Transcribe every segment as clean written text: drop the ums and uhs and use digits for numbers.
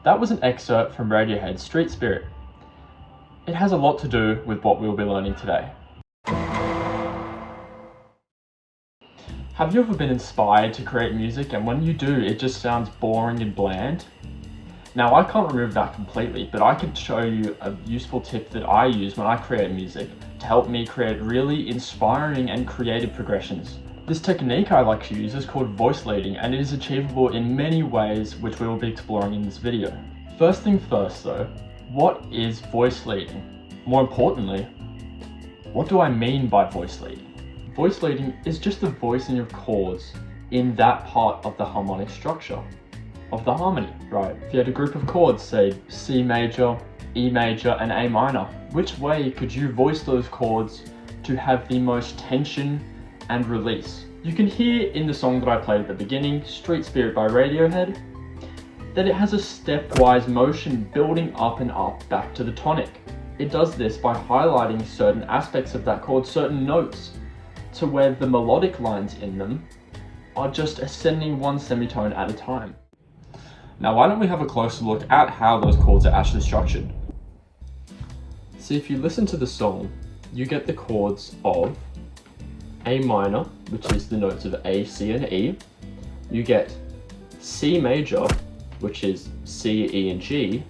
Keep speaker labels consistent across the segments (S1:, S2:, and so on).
S1: that was an excerpt from Radiohead's Street Spirit. It has a lot to do with what we'll be learning today. Have you ever been inspired to create music and when you do, it just sounds boring and bland? Now, I can't remove that completely, but I can show you a useful tip that I use when I create music to help me create really inspiring and creative progressions. This technique I like to use is called voice leading, and it is achievable in many ways which we will be exploring in this video. First thing first though, what is voice leading? More importantly, what do I mean by voice leading? Voice leading is just the voicing of chords in that part of the harmonic structure of the harmony, right? If you had a group of chords, say C major, E major, and A minor, which way could you voice those chords to have the most tension and release? You can hear in the song that I played at the beginning, Street Spirit by Radiohead, that it has a stepwise motion building up and up back to the tonic. It does this by highlighting certain aspects of that chord, certain notes, to where the melodic lines in them are just ascending one semitone at a time. Now, why don't we have a closer look at how those chords are actually structured? See, if you listen to the song, you get the chords of A minor, which is the notes of A, C, and E. You get C major, which is C, E, and G,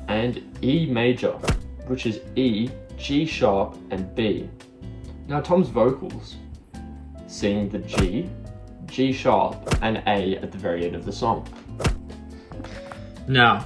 S1: and E major, which is E, G sharp, and B. Now, Tom's vocals sing the G, G sharp, and A at the very end of the song. Now,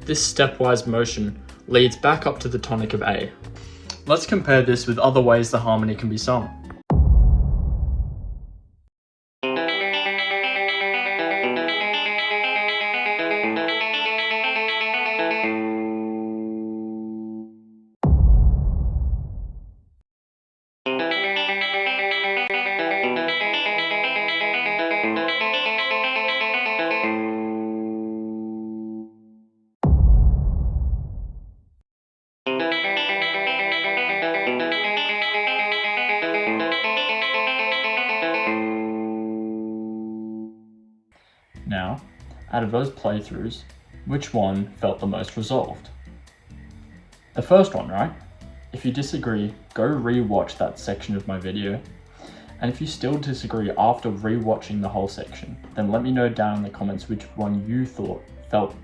S1: this stepwise motion leads back up to the tonic of A. Let's compare this with other ways the harmony can be sung. Now, out of those playthroughs, which one felt the most resolved? The first one, right? If you disagree, go re-watch that section of my video. And if you still disagree after re-watching the whole section, then let me know down in the comments which one you thought felt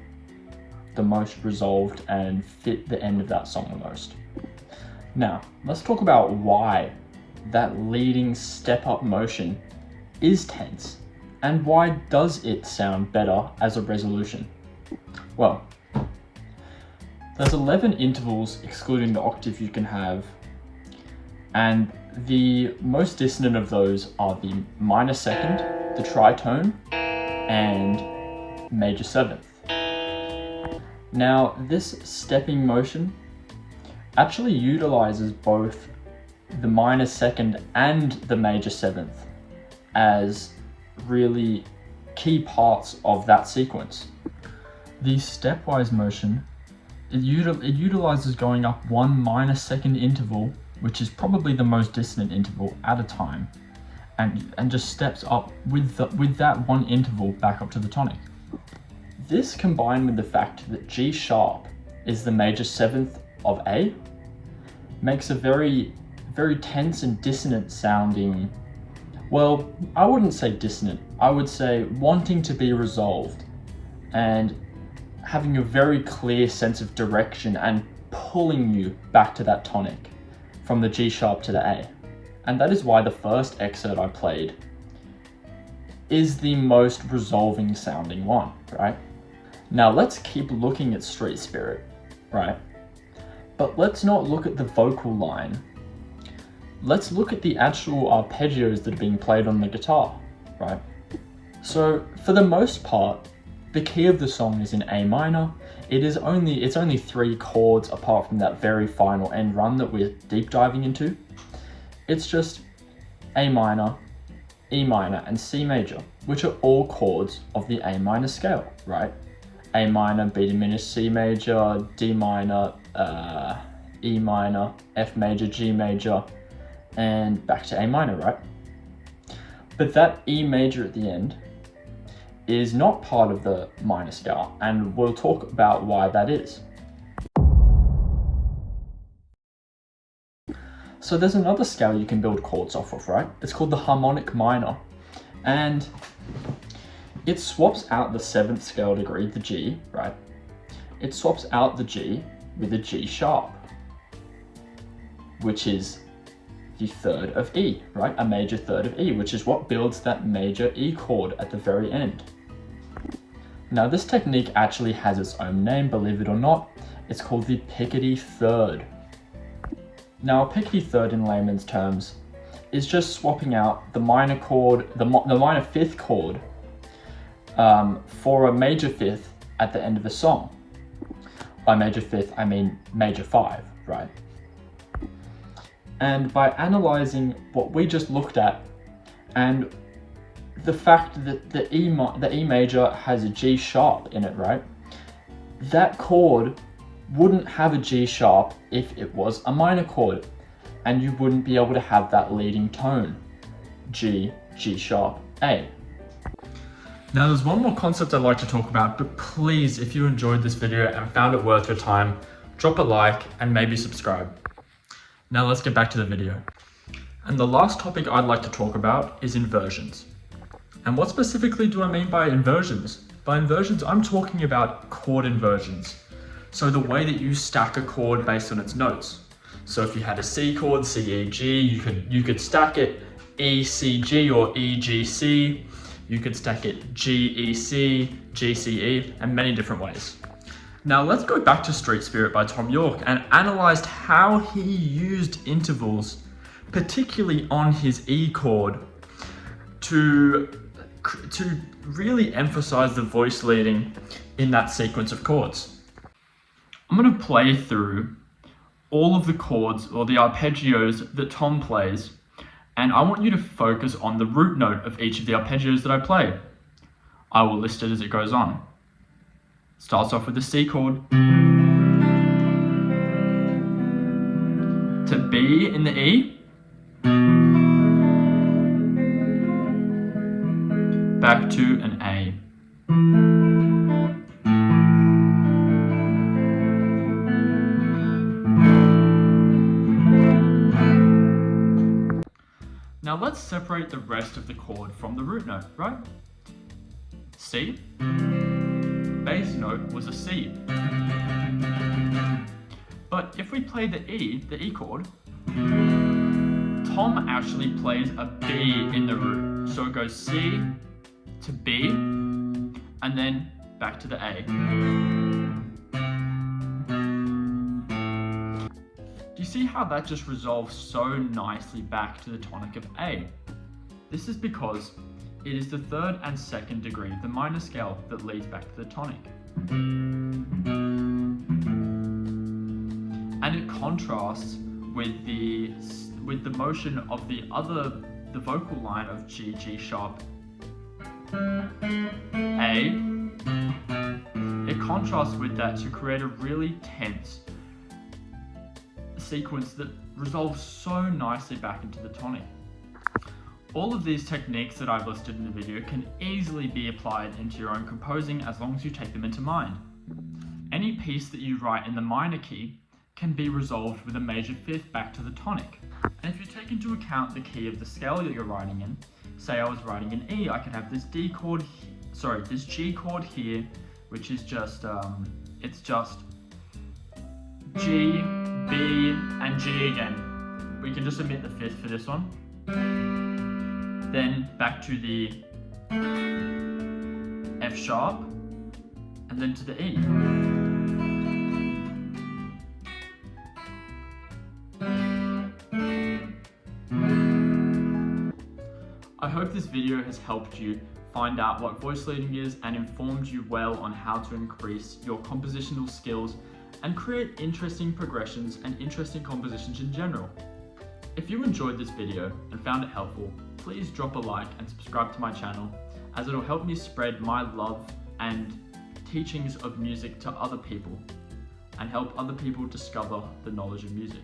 S1: the most resolved and fit the end of that song the most. Now, let's talk about why that leading step-up motion is tense. And why does it sound better as a resolution? Well, there's 11 intervals excluding the octave you can have, and the most dissonant of those are the minor second, the tritone, and major seventh. Now, this stepping motion actually utilizes both the minor second and the major seventh as really key parts of that sequence. The stepwise motion, it utilizes going up one minor second interval, which is probably the most dissonant interval at a time, and just steps up with that one interval back up to the tonic. This, combined with the fact that G sharp is the major seventh of A, makes a very, very tense and dissonant sounding. Well, I wouldn't say dissonant, I would say wanting to be resolved and having a very clear sense of direction and pulling you back to that tonic from the G sharp to the A. And that is why the first excerpt I played is the most resolving sounding one, right? Now let's keep looking at Street Spirit, right? But let's not look at the vocal line. Let's look at the actual arpeggios that are being played on the guitar, right? So for the most part, the key of the song is in A minor. It's only 3 chords apart from that very final end run that we're deep diving into. It's just A minor, E minor, and C major, which are all chords of the A minor scale, right? A minor, B diminished, C major, D minor, E minor, F major, G major, and back to A minor, right? But that E major at the end is not part of the minor scale, and we'll talk about why that is. So there's another scale you can build chords off of, right? It's called the harmonic minor, and it swaps out the 7th scale degree, the G, right? It swaps out the G with a G sharp, which is the 3rd of E, right? A major 3rd of E, which is what builds that major E chord at the very end. Now this technique actually has its own name, believe it or not. It's called the Picardy third. Now a Picardy third in layman's terms is just swapping out the minor chord, the minor 5th chord for a major 5th at the end of a song. By major 5th, I mean major 5, right? And by analyzing what we just looked at and the fact that the E major has a G sharp in it, right? That chord wouldn't have a G sharp if it was a minor chord, and you wouldn't be able to have that leading tone, G, G sharp, A. Now there's one more concept I'd like to talk about, but please, if you enjoyed this video and found it worth your time, drop a like and maybe subscribe. Now let's get back to the video. And the last topic I'd like to talk about is inversions. And what specifically do I mean by inversions? By inversions, I'm talking about chord inversions. So the way that you stack a chord based on its notes. So if you had a C chord, C, E, G, you could stack it E, C, G or E, G, C. You could stack it G, E, C, G, C, E, and many different ways. Now let's go back to Street Spirit by Tom York and analyzed how he used intervals, particularly on his E chord, to really emphasize the voice leading in that sequence of chords. I'm going to play through all of the chords or the arpeggios that Tom plays, and I want you to focus on the root note of each of the arpeggios that I play. I will list it as it goes on. Starts off with the C chord, to B in the E, back to an A. Now let's separate the rest of the chord from the root note, right? C, bass note was a C. But if we play the E chord, Tom actually plays a B in the root. So it goes C to B, and then back to the A. Do you see how that just resolves so nicely back to the tonic of A? This is because it is the 3rd and 2nd degree of the minor scale that leads back to the tonic. And it contrasts with the motion of the vocal line of G, G sharp, A. It contrasts with that to create a really tense sequence that resolves so nicely back into the tonic. All of these techniques that I've listed in the video can easily be applied into your own composing as long as you take them into mind. Any piece that you write in the minor key can be resolved with a major 5th back to the tonic. And if you take into account the key of the scale that you're writing in, say I was writing in E, I could have this G chord here, which is just, it's just G, B, and G again. We can just omit the 5th for this one. Then back to the F sharp, and then to the E. I hope this video has helped you find out what voice leading is and informed you well on how to increase your compositional skills and create interesting progressions and interesting compositions in general. If you enjoyed this video and found it helpful, please drop a like and subscribe to my channel, as it'll help me spread my love and teachings of music to other people and help other people discover the knowledge of music.